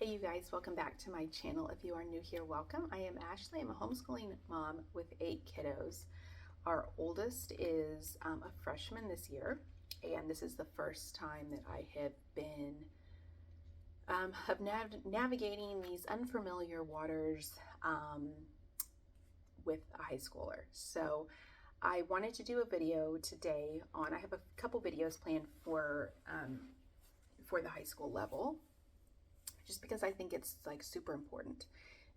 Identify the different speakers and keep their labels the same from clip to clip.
Speaker 1: Hey you guys, welcome back to my channel. If you are new here, welcome. I am Ashley. I'm a homeschooling mom with 8 kiddos. Our oldest is a freshman this year, and this is the first time that I have been navigating these unfamiliar waters with a high schooler. So I wanted to do a video today on, I have a couple videos planned for the high school level, just because I think it's like super important.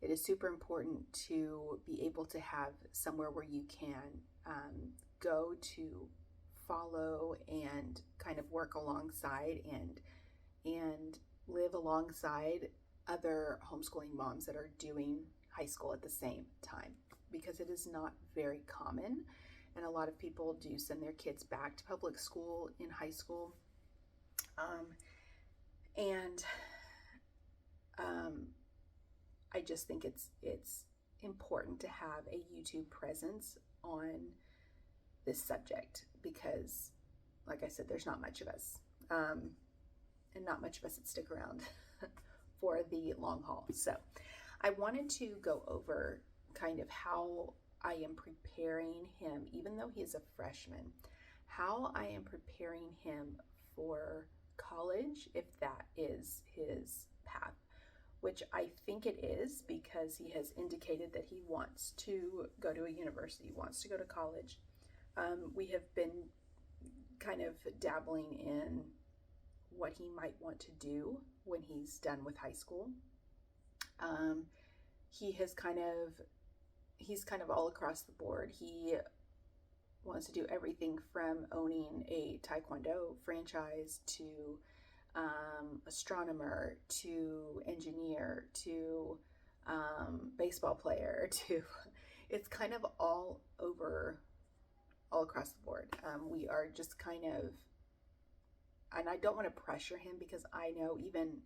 Speaker 1: It is super important to be able to have somewhere where you can go to follow and kind of work alongside and live alongside other homeschooling moms that are doing high school at the same time, because it is not very common, and a lot of people do send their kids back to public school in high school. I just think it's important to have a YouTube presence on this subject, because like I said, there's not much of us, and not much of us that stick around for the long haul. So I wanted to go over kind of how I am preparing him, even though he is a freshman, how I am preparing him for college, if that is his path, which I think it is, because he has indicated that he wants to go to a university, wants to go to college. We have been kind of dabbling in what he might want to do when he's done with high school. He's kind of all across the board. He wants to do everything from owning a taekwondo franchise to astronomer to engineer to baseball player to, it's kind of all across the board. We are just kind of, and I don't want to pressure him, because I know even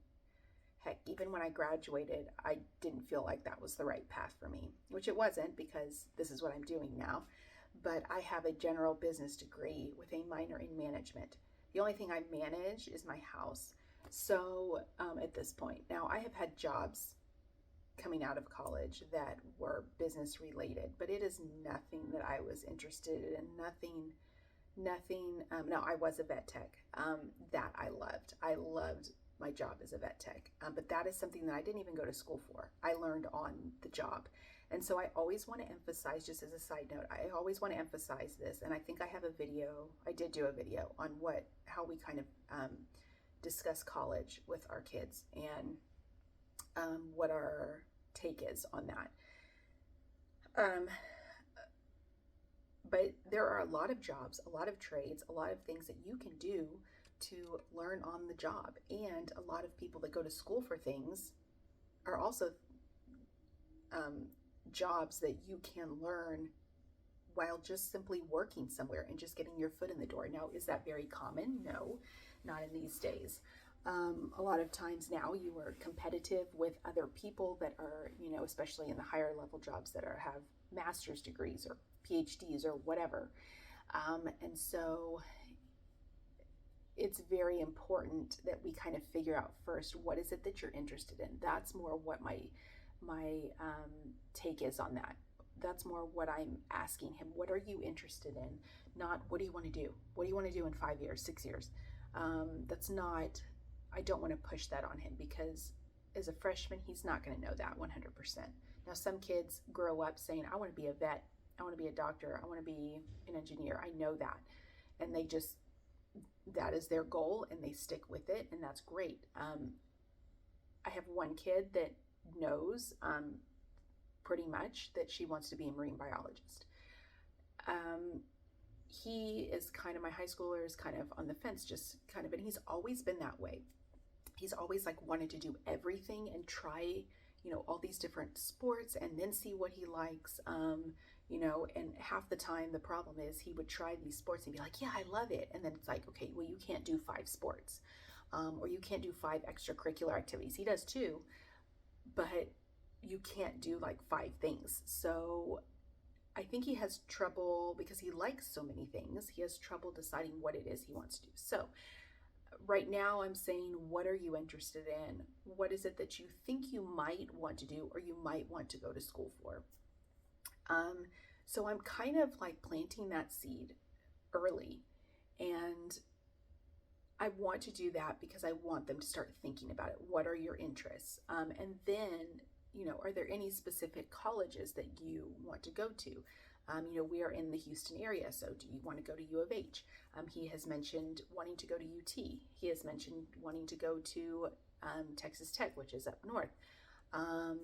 Speaker 1: when I graduated, I didn't feel like that was the right path for me, which it wasn't, because this is what I'm doing now. But I have a general business degree with a minor in management. The only thing I manage is my house. So at this point, now I have had jobs coming out of college that were business related, but it is nothing that I was interested in, nothing. No, I was a vet tech that I loved. I loved my job as a vet tech, but that is something that I didn't even go to school for. I learned on the job. And so I always want to emphasize, just as a side note, I always want to emphasize this. And I think I have a video, I did do a video on how we kind of discuss college with our kids, and what our take is on that. But there are a lot of jobs, a lot of trades, a lot of things that you can do to learn on the job. And a lot of people that go to school for things are also jobs that you can learn while just simply working somewhere and just getting your foot in the door. Now, is that very common? No, not in these days. A lot of times now you are competitive with other people that are, especially in the higher level jobs that have master's degrees or PhDs or whatever. And so it's very important that we kind of figure out first, what is it that you're interested in? That's more what my take is on that. That's more what I'm asking him. What are you interested in? Not what do you want to do? What do you want to do in 5 years, 6 years? That's not, I don't want to push that on him, because as a freshman, he's not going to know that 100%. Now, some kids grow up saying, I want to be a vet, I want to be a doctor, I want to be an engineer. I know that. And that is their goal, and they stick with it, and that's great. I have one kid that knows pretty much that she wants to be a marine biologist. He is kind of, my high schooler is kind of on the fence, just kind of, and he's always been that way. He's always like wanted to do everything and try, all these different sports and then see what he likes, and half the time the problem is he would try these sports and be like, yeah, I love it. And then it's like, okay, well, you can't do 5 sports, or you can't do 5 extracurricular activities. He does 2, but you can't do like 5 things. So I think he has trouble, because he likes so many things, he has trouble deciding what it is he wants to do. So Right now, I'm saying, what are you interested in? What is it that you think you might want to do or you might want to go to school for? So I'm kind of like planting that seed early. And I want to do that because I want them to start thinking about it. What are your interests? And then, are there any specific colleges that you want to go to? We are in the Houston area, so do you want to go to U of H? He has mentioned wanting to go to UT. He has mentioned wanting to go to Texas Tech, which is up north. I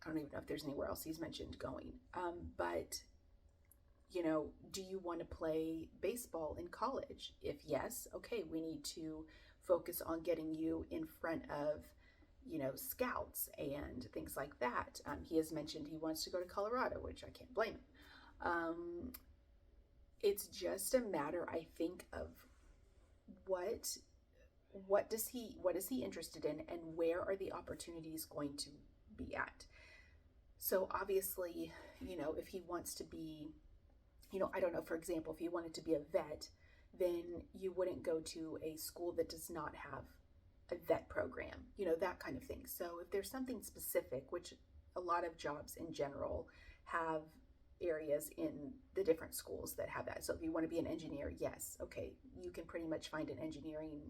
Speaker 1: don't even know if there's anywhere else he's mentioned going. But do you want to play baseball in college? If yes, okay, we need to focus on getting you in front of scouts and things like that. He has mentioned he wants to go to Colorado, which I can't blame him. It's just a matter, I think, of what is he interested in, and where are the opportunities going to be at. So obviously, if he wants to be, I don't know, for example, if he wanted to be a vet, then you wouldn't go to a school that does not have a vet program, that kind of thing. So if there's something specific, which a lot of jobs in general have areas in the different schools that have that. So if you want to be an engineer, yes, okay, you can pretty much find an engineering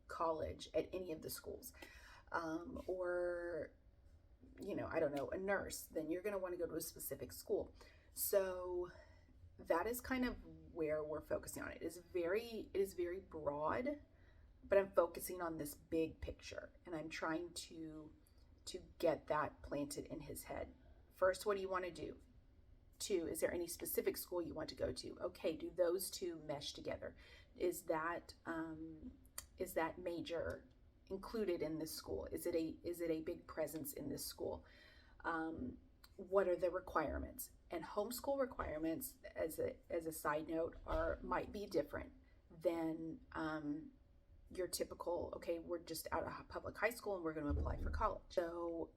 Speaker 1: college at any of the schools. Or, I don't know, a nurse, then you're going to want to go to a specific school. So that is kind of where we're focusing on. It is very broad, but I'm focusing on this big picture, and I'm trying to get that planted in his head. First, what do you want to do? 2, is there any specific school you want to go to? Okay, do those two mesh together? Is that major included in this school? Is it a big presence in this school? What are the requirements? And homeschool requirements, as a side note, might be different than your typical, okay, we're just out of public high school and we're going to apply for college. So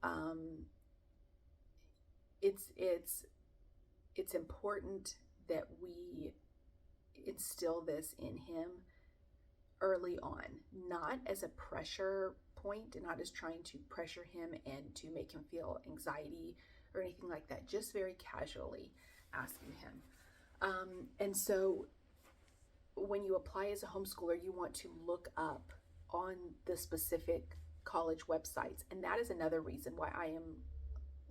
Speaker 1: it's important that we instill this in him early on, not as a pressure point, and not as trying to pressure him and to make him feel anxiety or anything like that, just very casually asking him. And so when you apply as a homeschooler, you want to look up on the specific college websites. And that is another reason why I am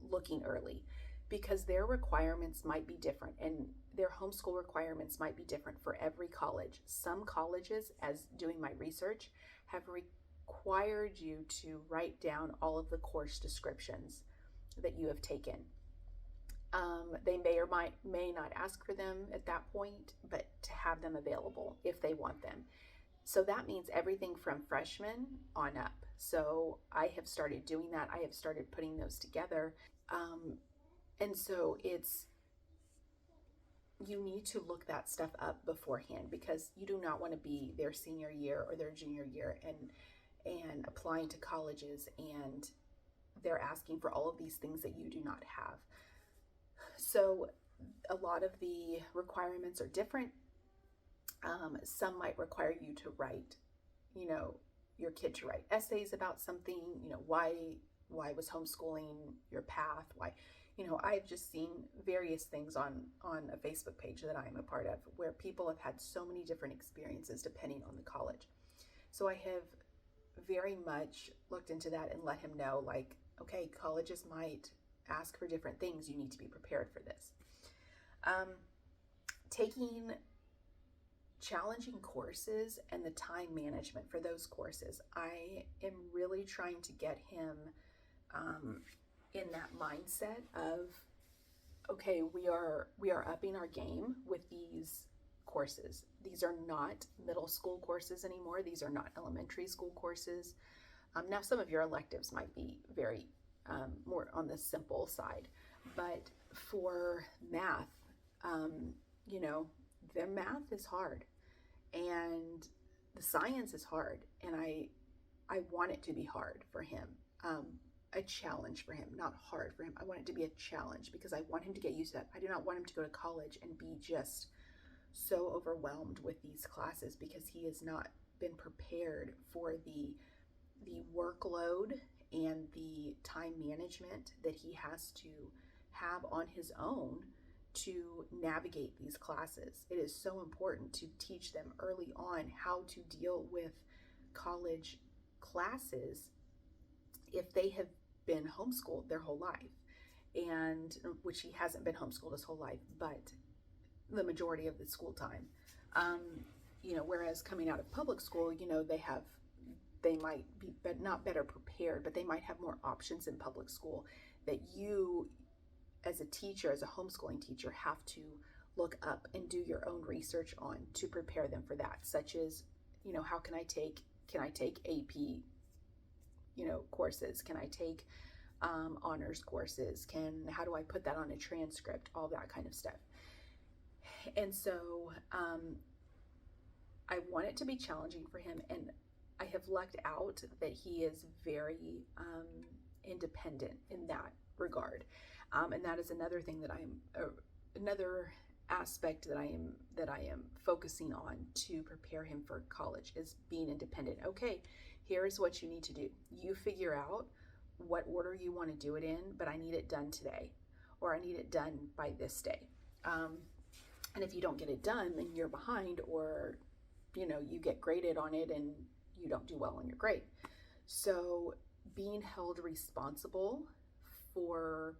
Speaker 1: looking early, because their requirements might be different, and their homeschool requirements might be different for every college. Some colleges, as doing my research, have required you to write down all of the course descriptions that you have taken. They may or may not ask for them at that point, but to have them available if they want them. So that means everything from freshman on up. So I have started doing that. I have started putting those together. And so you need to look that stuff up beforehand, because you do not want to be their senior year or their junior year and applying to colleges, and they're asking for all of these things that you do not have. So a lot of the requirements are different. Some might require you to write, your kid to write essays about something, why was homeschooling your path? Why, I've just seen various things on a Facebook page that I am a part of, where people have had so many different experiences depending on the college. So I have very much looked into that and let him know, like, okay, colleges might ask for different things. You need to be prepared for this. Taking challenging courses and the time management for those courses. I am really trying to get him in that mindset of, okay, we are upping our game with these courses. These are not middle school courses anymore. These are not elementary school courses. Now, some of your electives might be very more on the simple side, but for math, the math is hard, and the science is hard, and I want it to be hard for him, a challenge for him, not hard for him. I want it to be a challenge, because I want him to get used to that. I do not want him to go to college and be just so overwhelmed with these classes, because he is not been prepared for the workload and the time management that he has to have on his own to navigate these classes. It is so important to teach them early on how to deal with college classes if they have been homeschooled their whole life, and which he hasn't been homeschooled his whole life, but the majority of the school time. Whereas coming out of public school, they might be not better prepared, but they might have more options in public school that you, as a teacher, as a homeschooling teacher, have to look up and do your own research on to prepare them for that, such as, how can I take AP, courses? Can I take honors courses? How do I put that on a transcript? All that kind of stuff. And so I want it to be challenging for him, and I have lucked out that he is very independent in that regard, and that is another thing that another aspect that I am focusing on to prepare him for college is being independent. Okay, here's what you need to do. You figure out what order you want to do it in, but I need it done today, or I need it done by this day. And if you don't get it done, then you're behind, or you get graded on it and you don't do well on your grade. So being held responsible for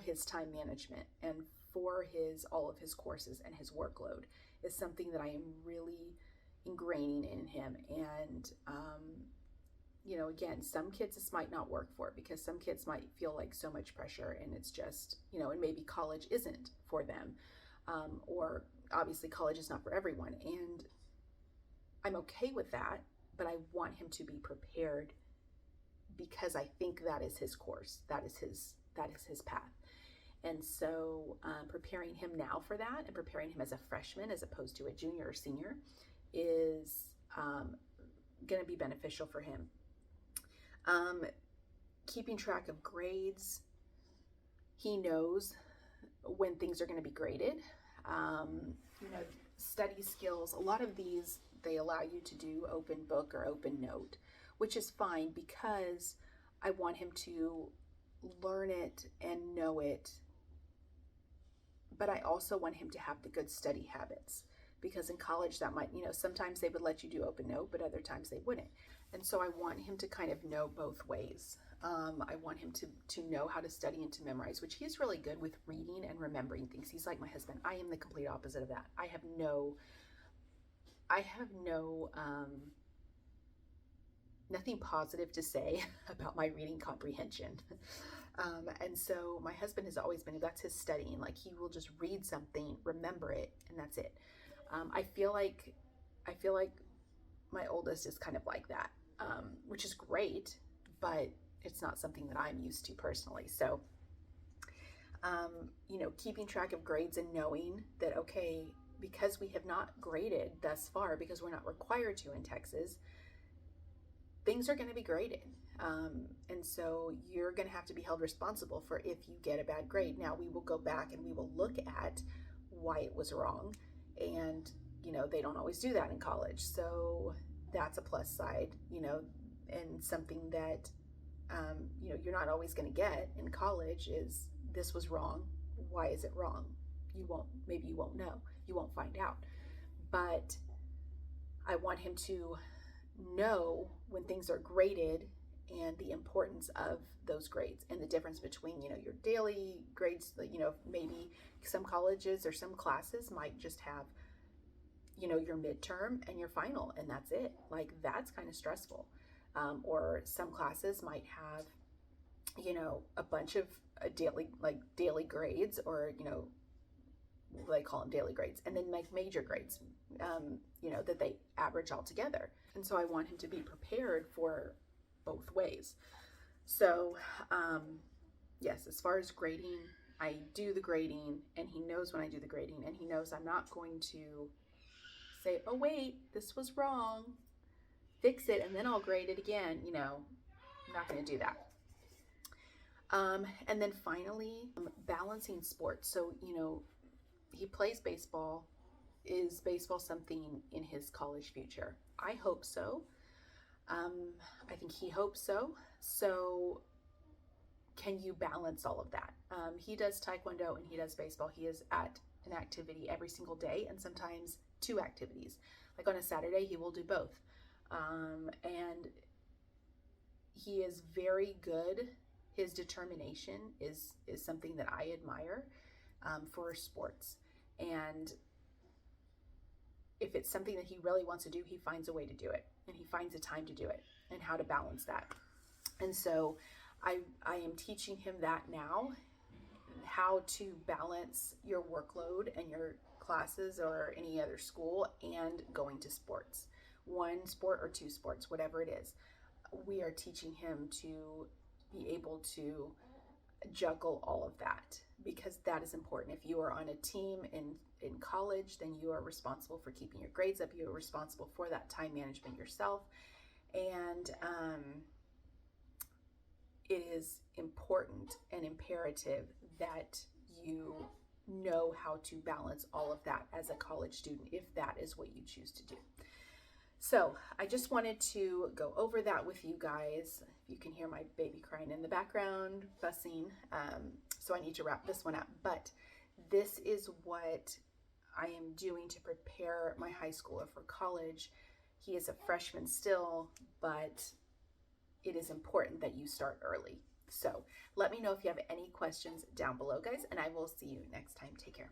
Speaker 1: his time management and for all of his courses and his workload is something that I am really ingraining in him. And again, some kids this might not work for, because some kids might feel like so much pressure, and it's just, and maybe college isn't for them. Or obviously college is not for everyone, and I'm okay with that, but I want him to be prepared, because I think that is his course, that is his path. And so preparing him now for that, and preparing him as a freshman as opposed to a junior or senior, is going to be beneficial for him. Keeping track of grades, he knows when things are going to be graded. Study skills, a lot of these, they allow you to do open book or open note, which is fine, because I want him to learn it and know it, but I also want him to have the good study habits, because in college that might, sometimes they would let you do open note, but other times they wouldn't. And so I want him to kind of know both ways. I want him to know how to study and to memorize, which he's really good with reading and remembering things. He's like my husband. I am the complete opposite of that. I have nothing positive to say about my reading comprehension. And so my husband has always been, that's his studying. Like, he will just read something, remember it, and that's it. I feel like my oldest is kind of like that, which is great, but it's not something that I'm used to personally. So, keeping track of grades and knowing that, okay, because we have not graded thus far, because we're not required to in Texas, things are going to be graded. And so you're going to have to be held responsible for if you get a bad grade. Now, we will go back and we will look at why it was wrong. And, they don't always do that in college. So that's a plus side, and something that, you're not always going to get in college is, this was wrong. Why is it wrong? Maybe you won't know. You won't find out. But I want him to know when things are graded and the importance of those grades, and the difference between, your daily grades. Maybe some colleges or some classes might just have, your midterm and your final, and that's it. Like, that's kind of stressful. Or some classes might have, a bunch of daily grades, or, they call them daily grades, and then major grades, that they average all together. And so I want him to be prepared for both ways. So, yes, as far as grading, I do the grading, and he knows when I do the grading, and he knows I'm not going to say, oh, wait, this was wrong, fix it, and then I'll grade it again. I'm not going to do that. And then finally, balancing sports. So, he plays baseball is baseball something in his college future? I hope so. I think he hopes so. So can you balance all of that? He does taekwondo and he does baseball. He is at an activity every single day, and sometimes 2 activities. Like on a Saturday, he will do both. And he is very good. His determination is something that I admire for sports. And if it's something that he really wants to do, he finds a way to do it, and he finds a time to do it and how to balance that. And so I am teaching him that now, how to balance your workload and your classes or any other school and going to sports, 1 sport or 2 sports, whatever it is. We are teaching him to be able to juggle all of that, because that is important. If you are on a team in college, then you are responsible for keeping your grades up. You are responsible for that time management yourself. And it is important and imperative that you know how to balance all of that as a college student, if that is what you choose to do. So I just wanted to go over that with you guys. You can hear my baby crying in the background, fussing. So I need to wrap this one up. But this is what I am doing to prepare my high schooler for college. He is a freshman still, but it is important that you start early. So let me know if you have any questions down below, guys, and I will see you next time. Take care.